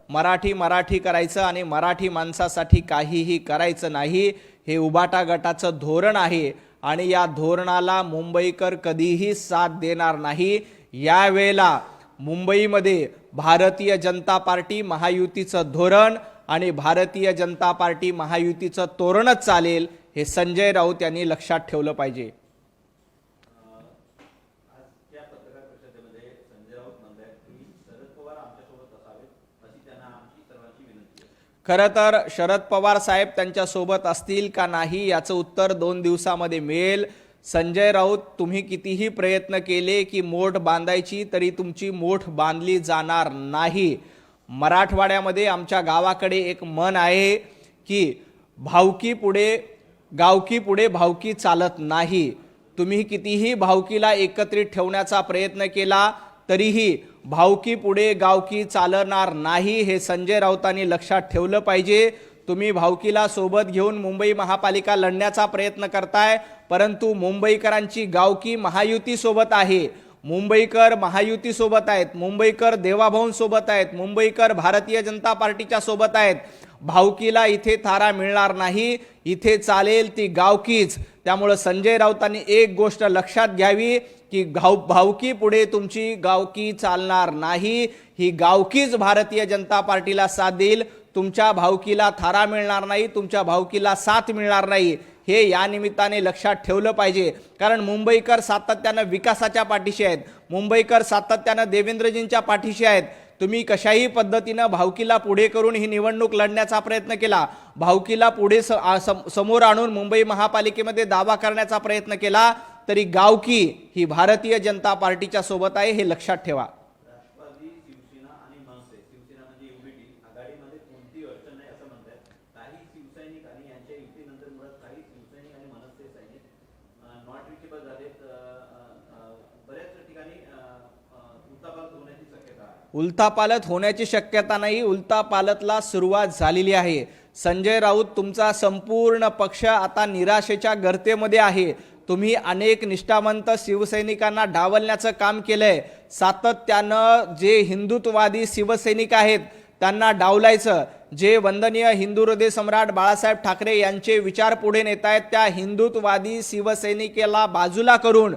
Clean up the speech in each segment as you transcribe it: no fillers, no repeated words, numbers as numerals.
मराठी करायचं आणि मराठी माणसासाठी काहीही करायचं नाही, हे उबाटा गटाचं धोरण आहे आणि या धोरणाला मुंबईकर कधीही साथ देणार नाही। यावेळेला मुंबईमध्ये भारतीय जनता पार्टी महायुतीचं धोरण आणि भारतीय जनता पार्टी महायुतीचं तोरणच चालेल, हे संजय राऊत यांनी लक्षात ठेवलं पाहिजे। खरं तर शरद पवार साहेब त्यांच्या सोबत असतील का नाही याचं उत्तर 2 दिवसामध्ये मिळेल। संजय राऊत, तुम्ही कितीही प्रयत्न केले की मोठ बांधायची तरी तुमची मोठ बांधली जाणार नाही। मराठवाड्यामध्ये आमच्या गावाकडे एक म्हण आहे की भावकी पुढे भावकी चालत नाही। तुम्ही कितीही भावकीला एकत्रित ठेवण्याचा प्रयत्न केला तरीही भावकी पुढे गावकी चालणार नाही, हे संजय राऊतांनी लक्षात ठेवलं पाहिजे। तुम्ही भावकीला सोबत घेऊन मुंबई महापालिका लढण्याचा प्रयत्न करताय, परंतु मुंबईकरांची गावकी महायुती सोबत आहे। मुंबईकर महायुती सोबत आहेत, मुंबईकर देवाभाऊ सोबत आहेत, मुंबईकर भारतीय जनता पार्टीच्या सोबत आहेत। भावकीला इथे थारा मिळणार नाही, इथे चालेल ती गावकीच। त्यामुळे संजय राऊतांनी एक गोष्ट लक्षात घ्यावी की भावकी पुढे तुमची गावकी चालणार नाही, ही गावकीच भारतीय जनता पार्टीला साथ देईल। तुमच्या भावकीला थारा मिळणार नाही, तुमच्या भावकीला साथ मिळणार नाही, हे या निमित्ताने लक्षात ठेवलं पाहिजे। कारण मुंबईकर सातत्यानं विकासाच्या पाठीशी आहेत, मुंबईकर सातत्यानं देवेंद्रजींच्या पाठीशी आहेत। तुम्ही कशाही पद्धतीनं भावकीला पुढे करून ही निवडणूक लढण्याचा प्रयत्न केला, भावकीला पुढे समोर आणून मुंबई महापालिकेमध्ये दावा करण्याचा प्रयत्न केला, तरी गावकी ही भारतीय जनता पार्टीच्या सोबत आहे, हे लक्षात ठेवा। उलथापालथ होण्याची शक्यता नाही, उलथापालथला सुरुवात झालेली आहे। संजय राऊत, तुमचा संपूर्ण पक्ष आता निराशेच्या गर्तेमध्ये आहे। तुम्ही अनेक निष्ठावंत शिवसैनिकांना डावलण्याचं काम केलंय। सातत्यानं जे हिंदुत्ववादी शिवसैनिक आहेत त्यांना डावलायचं, जे वंदनीय हिंदू हृदय सम्राट बाळासाहेब ठाकरे यांचे विचार पुढे नेत आहेत, त्या हिंदुत्ववादी शिवसैनिकाला बाजूला करून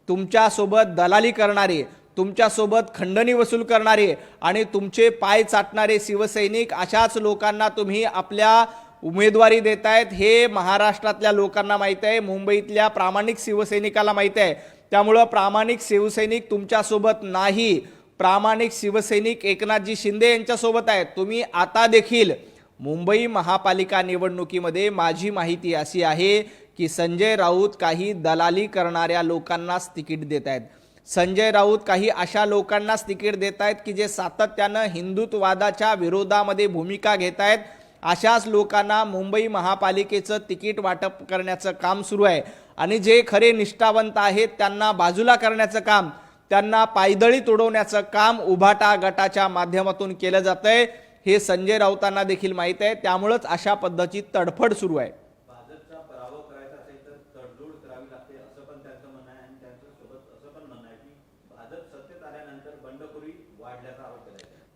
तुमच्यासोबत दलाली करणारे, तुमच्यासोबत खंडणी वसूल करणारे आणि तुमचे पाय चाटणारे शिवसैनिक, अशाच लोकांना तुम्ही आपल्या उमेदवारी देतायत, हे महाराष्ट्रातल्या लोकांना माहिती आहे, मुंबईतल्या प्रामाणिक शिवसैनिकाला माहिती आहे। त्यामुळे प्रामाणिक शिवसैनिक तुमच्यासोबत नाही, प्रामाणिक शिवसैनिक एकनाथजी शिंदे यांच्यासोबत आहेत। तुम्ही आता देखील मुंबई महापालिका निवडणुकीमध्ये माझी माहिती अशी आहे की संजय राऊत काही दलाली करणाऱ्या लोकांनाच तिकीट देत आहेत। संजय राऊत काही अशा लोकांनाच तिकीट देत आहेत की जे सातत्यानं हिंदुत्ववादाच्या विरोधामध्ये भूमिका घेत आहेत। अशाच लोकांना मुंबई महापालिकेचं तिकीट वाटप करण्याचं काम सुरू आहे आणि जे खरे निष्ठावंत आहेत त्यांना बाजूला करण्याचं काम, त्यांना पायदळी तुडवण्याचं काम उभाटा गटाच्या माध्यमातून केलं जातंय, हे संजय राऊतांना देखील माहिती आहे। त्यामुळेच अशा पद्धतीची तडफड सुरू आहे।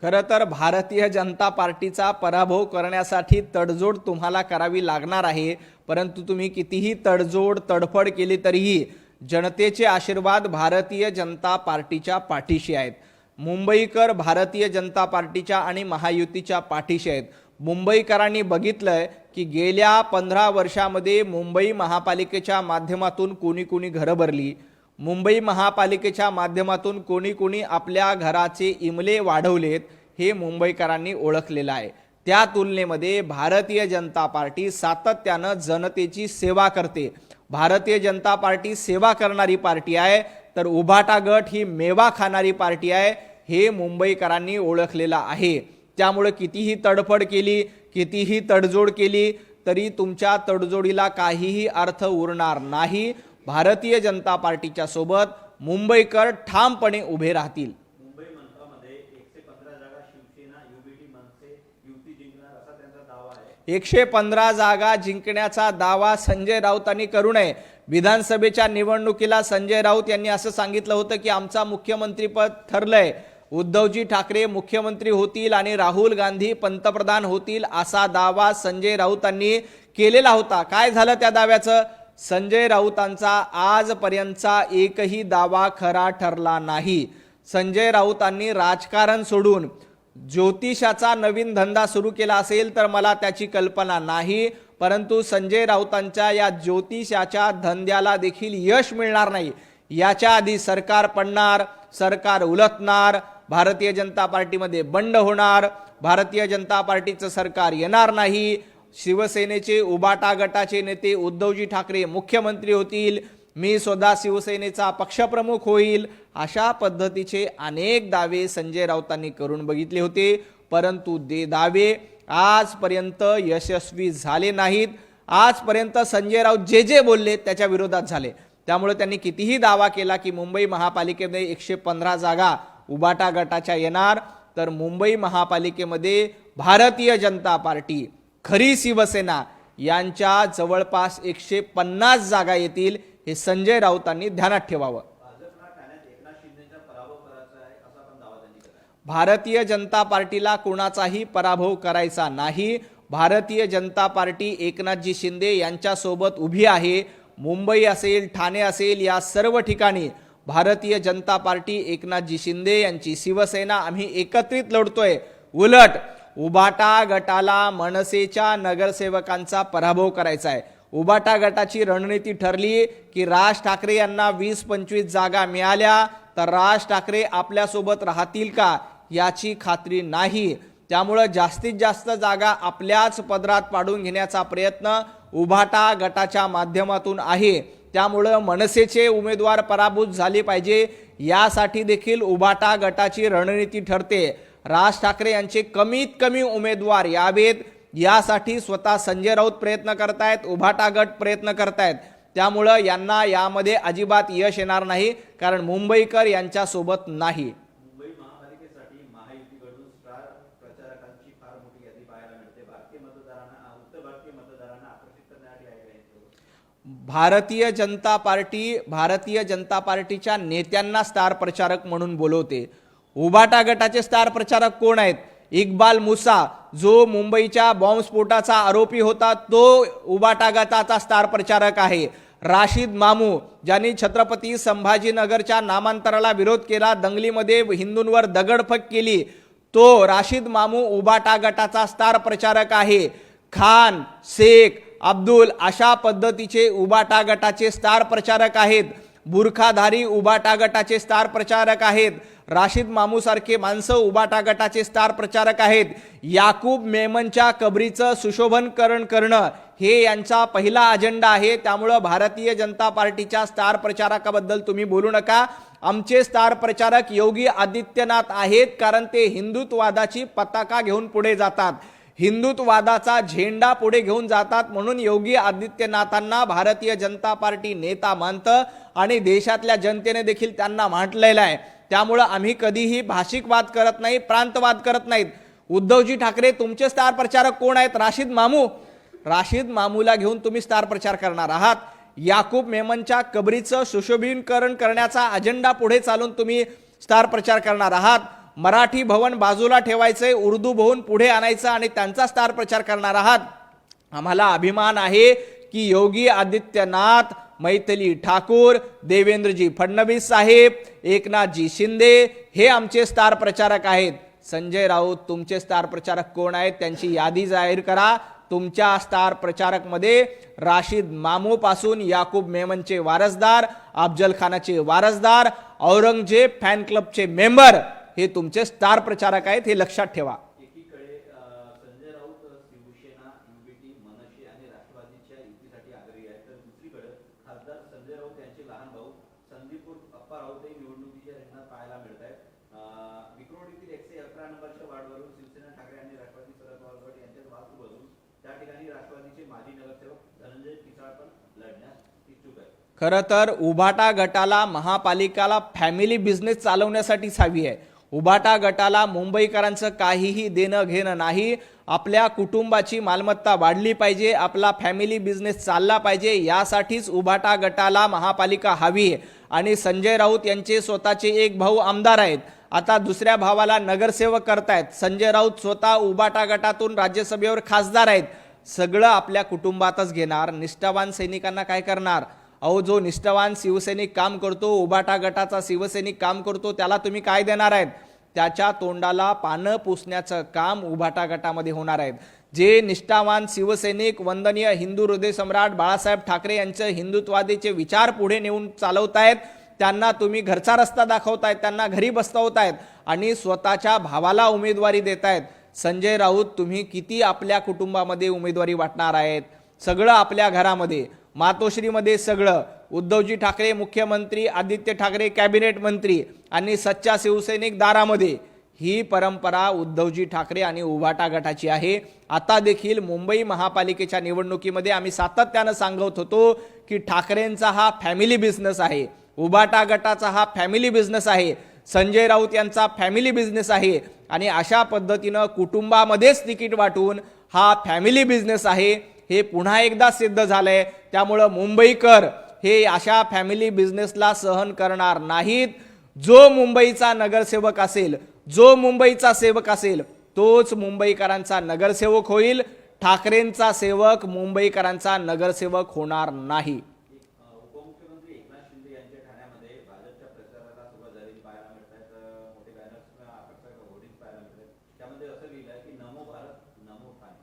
खरं तर भारतीय जनता पार्टीचा पराभव करण्यासाठी तडजोड तुम्हाला करावी लागणार आहे, परंतु तुम्ही कितीही तडजोड तडफड केली तरीही जनतेचे आशीर्वाद भारतीय जनता पार्टीच्या पाठीशी आहेत। मुंबईकर भारतीय जनता पार्टीच्या आणि महायुतीच्या पाठीशी आहेत। मुंबईकरांनी बघितलंय की गेल्या 15 वर्षामध्ये मुंबई महापालिकेच्या माध्यमातून कोणी घरं भरली, मुंबई महापालिकेच्या माध्यमातून कोणी आपल्या घराचे इमले वाढवलेत, हे मुंबईकरांनी ओळखलेलं आहे। त्या तुलनेमध्ये भारतीय जनता पार्टी सातत्यानं जनतेची सेवा करते। भारतीय जनता पार्टी सेवा करणारी पार्टी आहे, तर उभाटा गट ही मेवा खाणारी पार्टी आहे, हे मुंबईकरांनी ओळखलेलं आहे। त्यामुळे कितीही तडफड केली, कितीही तडजोड केली तरी तुमच्या तडजोडीला काहीही अर्थ उरणार नाही। भारतीय जनता पार्टीच्या सोबत मुंबईकर ठामपणे उभे राहतील। मुंबई मनपामध्ये 115 जागा शिवसेना, युबीटी, मनसे युती जिंकणार असा त्यांचा दावा आहे। 115 जागा जिंकण्याचा दावा संजय राऊतांनी करू नये। विधानसभेच्या निवडणुकीला संजय राऊत यांनी असं सांगितलं होतं की आमचा मुख्यमंत्रीपद ठरलंय, उद्धवजी ठाकरे मुख्यमंत्री होतील आणि राहुल गांधी पंतप्रधान होतील असा दावा संजय राऊतांनी केलेला होता. काय झालं त्या दाव्याचं? संजय राऊतांचा आजपर्यंतचा एकही दावा खरा ठरला नाही. संजय राऊतांनी राजकारण सोडून ज्योतिषाचा नवीन धंदा सुरू केला असेल तर मला त्याची कल्पना नाही, परंतु संजय राऊतांच्या या ज्योतिषाच्या धंद्याला देखील यश मिळणार नाही. याच्या आधी सरकार पडणार, सरकार उलटणार, भारतीय जनता पार्टीमध्ये बंड होणार, भारतीय जनता पार्टीचं सरकार येणार नाही, शिवसेनेचे उबाटा गटाचे नेते उद्धवजी ठाकरे मुख्यमंत्री होतील, मी स्वतः शिवसेनेचा पक्षप्रमुख होईल, अशा पद्धतीचे अनेक दावे संजय राऊतांनी करून बघितले होते. परंतु ते दावे आजपर्यंत यशस्वी झाले नाहीत. आजपर्यंत संजय राऊत जे बोलले त्याच्या विरोधात झाले. त्यामुळे त्यांनी कितीही दावा केला की मुंबई महापालिकेमध्ये 115 जागा उबाटा गटाच्या येणार, तर मुंबई महापालिकेमध्ये भारतीय जनता पार्टी, खरी शिवसेना यांच्या जवळपास 150 जागा येतील, हे संजय राऊतांनी ध्यानात ठेवावं. भाजपला ठाण्यात एकनाथ शिंदेचा पराभव करायचा आहे असा पण दावा त्यांनी केला. भारतीय जनता पार्टीला कोणाचाही पराभव करायचा नाही. भारतीय जनता पार्टी एकनाथजी शिंदे यांच्यासोबत उभी आहे. मुंबई असेल, ठाणे असेल, या सर्व ठिकाणी भारतीय जनता पार्टी, एकनाथजी शिंदे यांची शिवसेना आम्ही एकत्रित लढतोय. उलट उबाटा गटाला मनसेच्या नगरसेवकांचा पराभव करायचा आहे. उबाटा गटाची रणनीती ठरली की राज ठाकरे यांना 20-25 जागा मिळाल्या तर राज ठाकरे आपल्यासोबत राहतील का याची खात्री नाही. त्यामुळे जास्तीत जास्त जागा आपल्याच पदरात पाडून घेण्याचा प्रयत्न उबाटा गटाच्या माध्यमातून आहे. त्यामुळे मनसेचे उमेदवार पराभूत झाले पाहिजे, यासाठी देखील उबाटा गटाची रणनीती ठरते. राज ठाकरे यांचे कमीत कमी उमेदवार यावेत यासाठी स्वतः संजय राऊत प्रयत्न करतायत, उबाटा गट प्रयत्न करतायत. त्यामुळं यांना यामध्ये अजिबात यश येणार नाही, कारण मुंबईकर यांच्यासोबत नाही. मुंबई महापालिकेसाठी महायुतीकडून स्टार प्रचारकांची फार मोठी यादी पाहायला मिळते. उत्तर भारतीय मतदारांना आकर्षित करण्यासाठी आहे भारतीय जनता पार्टीच्या नेत्यांना स्टार प्रचारक म्हणून बोलवते. उबाटा गटाचे स्टार प्रचारक कोण आहेत? इक्बाल मुसा, जो मुंबईच्या बॉम्बस्फोटाचा आरोपी होता, तो उबाटा गटाचा स्टार प्रचारक आहे. राशिद मामू, ज्यांनी छत्रपती संभाजीनगरच्या नामांतराला विरोध केला, दंगलीमध्ये हिंदूंवर दगडफेक केली, तो राशिद मामू उबाटा गटाचा स्टार प्रचारक आहे. खान, शेख, अब्दुल अशा पद्धतीचे उबाटा गटाचे स्टार प्रचारक आहेत. बुरखाधारी उबाटा गटाचे स्टार प्रचारक आहेत. राशिद मामू सारखे माणसं उबाटा गटाचे स्टार प्रचारक आहेत. याकूब मेमनच्या कबरीचं सुशोभनकरण करणं हे यांचा पहिला अजेंडा आहे. त्यामुळं भारतीय जनता पार्टीच्या स्टार प्रचारकाबद्दल तुम्ही बोलू नका. आमचे स्टार प्रचारक योगी आदित्यनाथ आहेत, कारण ते हिंदुत्ववादाची पताका घेऊन पुढे जातात, हिंदुत्ववादाचा झेंडा पुढे घेऊन जातात. म्हणून योगी आदित्यनाथांना भारतीय जनता पार्टी नेता मानतं आणि देशातल्या जनतेने देखील त्यांना म्हटलेलं आहे. त्यामुळं आम्ही कधीही भाषिक वाद करत नाही, प्रांतवाद करत नाहीत. उद्धवजी ठाकरे तुमचे स्टार प्रचारक कोण आहेत? राशिद मामू. राशिद मामूला घेऊन तुम्ही स्टार प्रचार करणार आहात. याकूब मेमनच्या कबरीचं सुशोभीकरण करण्याचा अजेंडा पुढे चालून तुम्ही स्टार प्रचार करणार आहात. मराठी भवन बाजूला ठेवायचंय, उर्दू भवन पुढे आणायचं आणि त्यांचा स्टार प्रचार करणार आहात. आम्हाला अभिमान आहे की योगी आदित्यनाथ, मैथिली ठाकूर, देवेंद्रजी फडणवीस साहेब, एकनाथजी शिंदे हे आमचे स्टार प्रचारक आहेत. संजय राऊत तुमचे स्टार प्रचारक कोण आहेत त्यांची यादी जाहीर करा. तुमच्या स्टार प्रचारक मध्ये राशिद मामू पासून याकूब मेमनचे वारसदार, अफजल खानाचे वारसदार, औरंगजेब फॅन क्लबचे मेंबर हे तुमचे स्टार प्रचारक आहेत, हे लक्षात ठेवा. एकीकडे संजय राऊत शिवसेना, युबीटी, मनसे आणि राष्ट्रवादीच्या युतीसाठी आग्रही आहेत, तर दुसरीकडे खासदार संजय राऊत यांचे लहान भाऊ संदीप अप्पा राऊतही निवडणुकीच्या रिंगणात पाहायला मिळत आहेत. विक्रोळीतील 111 नंबरच्या वार्डवरून शिवसेना, ठाकरे आणि राष्ट्रवादी शरद पवार गट यांच्यात वाद सुरू असून त्या ठिकाणी राष्ट्रवादीचे माजी नगरसेवक धनंजय पिसाळ पण लढण्यास इच्छुक आहेत. खरं तर उबाटा गटाला महापालिकाला फॅमिली बिझनेस चालवण्यासाठीच हवी आहे. उबाटा गटाला मुंबईकरांचं काहीही देणं घेणं नाही. आपल्या कुटुंबाची मालमत्ता वाढली पाहिजे, आपला फॅमिली बिझनेस चालला पाहिजे, यासाठीच उबाटा गटाला महापालिका हवी आहे. आणि संजय राऊत यांचे स्वतःचे एक भाऊ आमदार आहेत. आता दुसऱ्या भावाला नगरसेवक करतायत. संजय राऊत स्वतः उबाटा गटातून राज्यसभेवर खासदार आहेत. सगळं आपल्या कुटुंबातच घेणार. निष्ठावान सैनिकांना काय करणार? अहो, जो निष्ठावान शिवसैनिक काम करतो, उबाटा गटाचा शिवसैनिक काम करतो, त्याला तुम्ही काय देणार आहेत? त्याच्या तोंडाला पानं पुसण्याचं काम उबाटा गटामध्ये होणार आहेत. जे निष्ठावान शिवसैनिक वंदनीय हिंदू हृदय सम्राट बाळासाहेब ठाकरे यांचे हिंदुत्वादीचे विचार पुढे नेऊन चालवतायत, त्यांना तुम्ही घरचा रस्ता दाखवतायत, त्यांना घरी बसवतायत आणि स्वतःच्या भावाला उमेदवारी देतायत. संजय राऊत, तुम्ही किती आपल्या कुटुंबामध्ये उमेदवारी वाटणार आहेत? सगळं आपल्या घरामध्ये, मातोश्रीमध्ये सगळं. उद्धवजी ठाकरे मुख्यमंत्री, आदित्य ठाकरे कॅबिनेट मंत्री आणि सच्चा शिवसैनिक दारामध्ये. ही परंपरा उद्धवजी ठाकरे आणि उबाटा गटाची आहे. आता देखील मुंबई महापालिकेच्या निवडणुकीमध्ये आम्ही सातत्यानं सांगत होतो की ठाकरेंचा हा फॅमिली बिझनेस आहे, उबाटा गटाचा हा फॅमिली बिझनेस आहे, संजय राऊत यांचा फॅमिली बिझनेस आहे आणि अशा पद्धतीनं कुटुंबामध्येच तिकीट वाटून हा फॅमिली बिझनेस आहे हे पुन्हा एकदा सिद्ध झालंय. त्यामुळं मुंबईकर हे अशा फॅमिली बिझनेसला सहन करणार नाहीत. जो मुंबईचा नगरसेवक असेल, जो मुंबईचा सेवक असेल, तोच मुंबईकरांचा नगरसेवक होईल. ठाकरेंचा सेवक मुंबईकरांचा नगरसेवक होणार नाही. उपमुख्यमंत्री एकनाथ शिंदे यांच्या ठाण्यामध्ये भाजपच्या प्रचाराला सुरुवात झाली पाहायला मिळतात. मोठे बॅनर्स आकर्षक होर्डिंग पाहायला मिळतात. त्यामध्ये असं लिहिलं आहे की नमो भारत नमो ठाणे.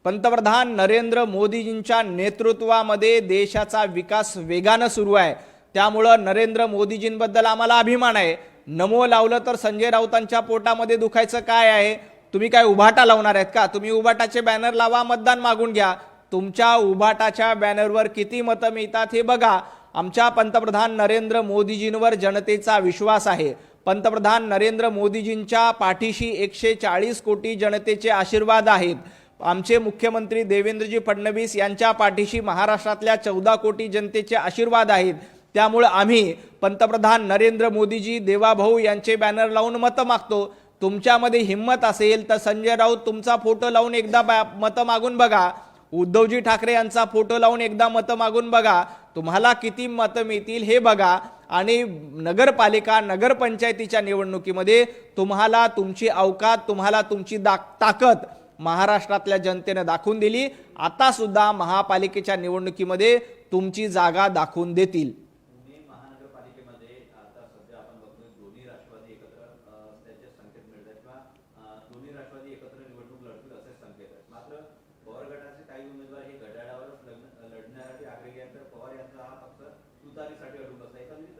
पंतप्रधान नरेंद्र मोदीजींच्या नेतृत्वामध्ये देशाचा विकास वेगानं सुरू आहे. त्यामुळं नरेंद्र मोदीजींबद्दल आम्हाला अभिमान आहे. नमो लावलं तर संजय राऊतांच्या पोटामध्ये दुखायचं काय आहे? तुम्ही काय उभाटा लावणार आहेत का? तुम्ही उभाटाचे बॅनर लावा, मतदान मागून घ्या. तुमच्या उभाटाच्या बॅनरवर किती मतं मिळतात हे बघा. आमच्या पंतप्रधान नरेंद्र मोदीजींवर जनतेचा विश्वास आहे. पंतप्रधान नरेंद्र मोदीजींच्या पाठीशी 140 कोटी जनतेचे आशीर्वाद आहेत. आमचे मुख्यमंत्री देवेंद्रजी फडणवीस यांच्या पाठीशी महाराष्ट्रातल्या 14 कोटी जनतेचे आशीर्वाद आहेत. त्यामुळे आम्ही पंतप्रधान नरेंद्र मोदीजी, देवाभाऊ यांचे बॅनर लावून मतं मागतो. तुमच्यामध्ये हिंमत असेल तर संजय राऊत तुमचा फोटो लावून एकदा मतं मागून बघा. उद्धवजी ठाकरे यांचा फोटो लावून एकदा मतं मागून बघा. तुम्हाला किती मतं मिळतील हे बघा. आणि नगरपालिका, नगरपंचायतीच्या निवडणुकीमध्ये तुम्हाला तुमची अवकात, तुम्हाला तुमची ताकद महाराष्ट्रातल्या जनतेने दाखवून दिली. आता सुद्धा महापालिकेच्या निवडणुकीमध्ये तुमची जागा दाखवून देतील. पुणे महानगरपालिकेमध्ये आता सध्या आपण बघतोय दोन्ही राष्ट्रवादी एकत्र त्याचे संकेत मिळत आहेत किंवा दोन्ही राष्ट्रवादी एकत्र निवडणूक लढतील असे संकेत आहेत. मात्र पवार गटाचे काही उमेदवार हे घड्याळावरच लढण्यासाठी आग्रही आहेत, तर पवार यांचा हा पक्ष तुतारीसाठी अडून बसला. एकंदरीत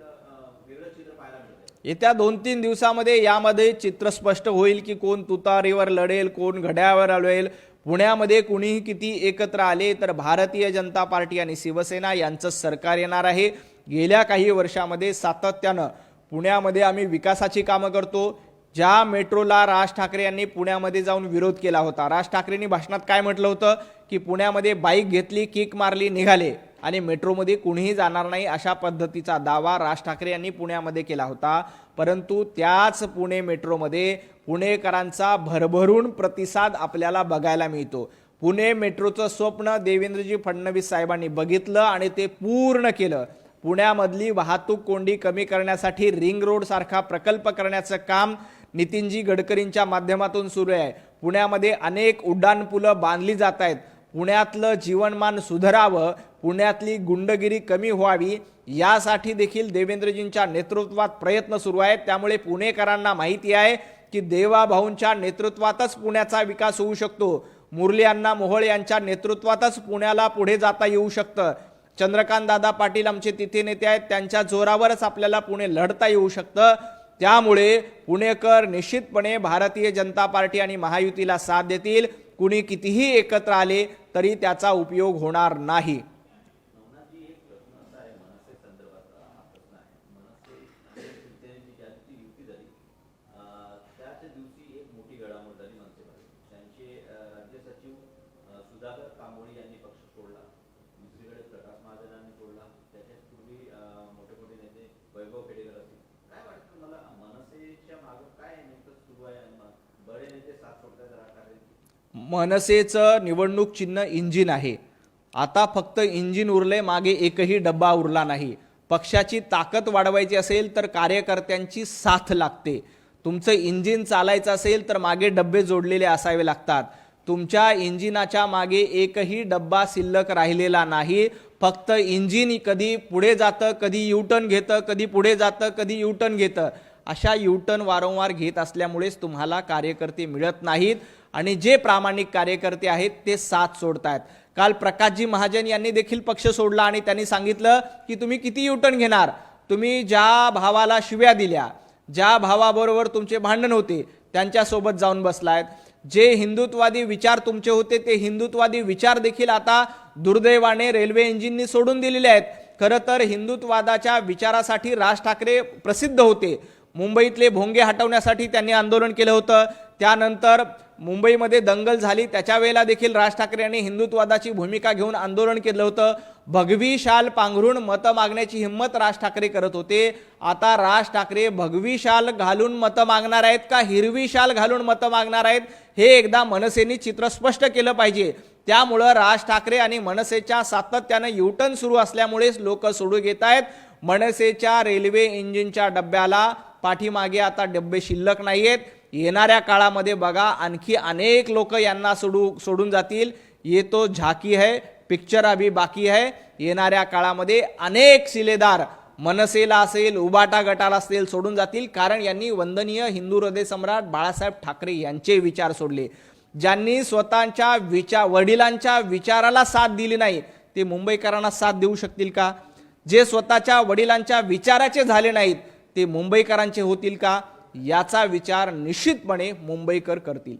वेगळं चित्र पाहायला मिळत आहे. येत्या 2-3 दिवसामध्ये यामध्ये चित्र स्पष्ट होईल की कोण तुतारीवर लढेल, कोण घड्याळावर लढेल. पुण्यामध्ये कुणीही किती एकत्र आले तर भारतीय जनता पार्टी आणि शिवसेना यांचं सरकार येणार आहे. गेल्या काही वर्षामध्ये सातत्यानं पुण्यामध्ये आम्ही विकासाची कामं करतो. ज्या मेट्रोला राज ठाकरे यांनी पुण्यामध्ये जाऊन विरोध केला होता, राज ठाकरेंनी भाषणात काय म्हटलं होतं की पुण्यामध्ये बाईक घेतली, किक मारली, निघाले आणि मेट्रोमध्ये कुणीही जाणार नाही, अशा पद्धतीचा दावा राज ठाकरे यांनी पुण्यामध्ये केला होता. परंतु त्याच पुणे मेट्रोमध्ये पुणेकरांचा भरभरून प्रतिसाद आपल्याला बघायला मिळतो. पुणे मेट्रोचं स्वप्न देवेंद्रजी फडणवीस साहेबांनी बघितलं आणि ते पूर्ण केलं. पुण्यामधली वाहतूक कोंडी कमी करण्यासाठी रिंग रोड सारखा प्रकल्प करण्याचं काम नितीनजी गडकरींच्या माध्यमातून सुरू आहे. पुण्यामध्ये अनेक उड्डाणपुलं बांधली जात आहेत. पुण्यातलं जीवनमान सुधारावं, पुण्यातली गुंडगिरी कमी व्हावी, यासाठी देखील देवेंद्रजींच्या नेतृत्वात प्रयत्न सुरू आहेत. त्यामुळे पुणेकरांना माहिती आहे की देवाभाऊंच्या नेतृत्वातच पुण्याचा विकास होऊ शकतो. मुरली अण्णा मोहोळ यांच्या नेतृत्वातच पुण्याला पुढे जाता येऊ शकतं. चंद्रकांत दादा पाटील आमचे तिथे नेते आहेत, त्यांच्या जोरावरच आपल्याला पुणे लढता येऊ शकतं. त्यामुळे पुणेकर निश्चितपणे भारतीय जनता पार्टी आणि महायुतीला साथ देतील. कुणी कितीही एकत्र आले तरी त्याचा उपयोग होणार नाही. नवनाथजी, एक प्रश्न असा आहे मनसे संदर्भात हा प्रश्न आहे. मनसे आणि शिवसेनेची ज्या दिवशी युती झाली त्याच दिवशी एक मोठी घडामोड झाली मनसेमध्ये. त्यांचे राज्य सचिव सुधाकर कांबोळी यांनी पक्ष सोडला. दुसरीकडे प्रकाश महाजनांनी सोडला. त्याच्याच पूर्वी मोठे मोठे नेते वैभव खेडेकर असतील. काय वाटतं तुम्हाला मनसेच्या मागं काय नेमकं सुरू आहे? बडे नेते साथ सोडतात राज ठाकरेंची. मनसेचं निवडणूक चिन्ह इंजिन आहे. आता फक्त इंजिन उरले, मागे एकही डब्बा उरला नाही. पक्षाची ताकद वाढवायची असेल तर कार्यकर्त्यांची साथ लागते. तुमचं इंजिन चालायचं असेल तर मागे डब्बे जोडलेले असावे लागतात. तुमच्या इंजिनाच्या मागे एकही डब्बा शिल्लक राहिलेला नाही. फक्त इंजिन कधी पुढे जातं, कधी युटर्न घेतं, कधी पुढे जातं, कधी युटर्न घेतं. अशा युटर्न वारंवार घेत असल्यामुळेच तुम्हाला कार्यकर्ते मिळत नाहीत आणि जे प्रामाणिक कार्यकर्ते आहेत ते साथ सोडतायत. काल प्रकाशजी महाजन यांनी देखील पक्ष सोडला आणि त्यांनी सांगितलं की तुम्ही किती युटर्न घेणार. तुम्ही ज्या भावाला शिव्या दिल्या, ज्या भावाबरोबर तुमचे भांडण होते त्यांच्यासोबत जाऊन बसलायत. जे हिंदुत्ववादी विचार तुमचे होते ते हिंदुत्ववादी विचार देखील आता दुर्दैवाने रेल्वे इंजिननी सोडून दिलेले आहेत. खरं तर हिंदुत्ववादाच्या विचारासाठी राज ठाकरे प्रसिद्ध होते. मुंबईतले भोंगे हटवण्यासाठी त्यांनी आंदोलन केलं होतं. त्यानंतर मुंबईमध्ये दंगल झाली, त्याच्या वेळेला देखील राज ठाकरे यांनी हिंदुत्ववादाची भूमिका घेऊन आंदोलन केलं होतं. भगवी शाल पांघरून मतं मागण्याची हिंमत राज ठाकरे करत होते. आता राज ठाकरे भगवी शाल घालून मतं मागणार आहेत का हिरवी शाल घालून मतं मागणार आहेत हे एकदा मनसेनी चित्र स्पष्ट केलं पाहिजे. त्यामुळं राज ठाकरे आणि मनसेच्या सातत्यानं युटर्न सुरू असल्यामुळेच लोक सोडू घेत आहेत. मनसेच्या रेल्वे इंजिनच्या डब्याला पाठीमागे आता डब्बे शिल्लक नाहीयेत. येणाऱ्या काळामध्ये बघा आणखी अनेक लोक यांना सोडून जातील. ये तो झाकी है, पिक्चर अभी बाकी है. येणाऱ्या काळामध्ये अनेक शिलेदार मनसेला असेल, उबाटा गटाला असेल सोडून जातील. कारण यांनी वंदनीय हिंदू हृदय सम्राट बाळासाहेब ठाकरे यांचे विचार सोडले. ज्यांनी स्वतःच्या वडिलांच्या विचाराला साथ दिली नाही ते मुंबईकरांना साथ देऊ शकतील का? जे स्वतःच्या वडिलांच्या विचाराचे झाले नाहीत ते मुंबईकरांचे होतील का? याचा विचार निश्चितपणे मुंबईकर करतील.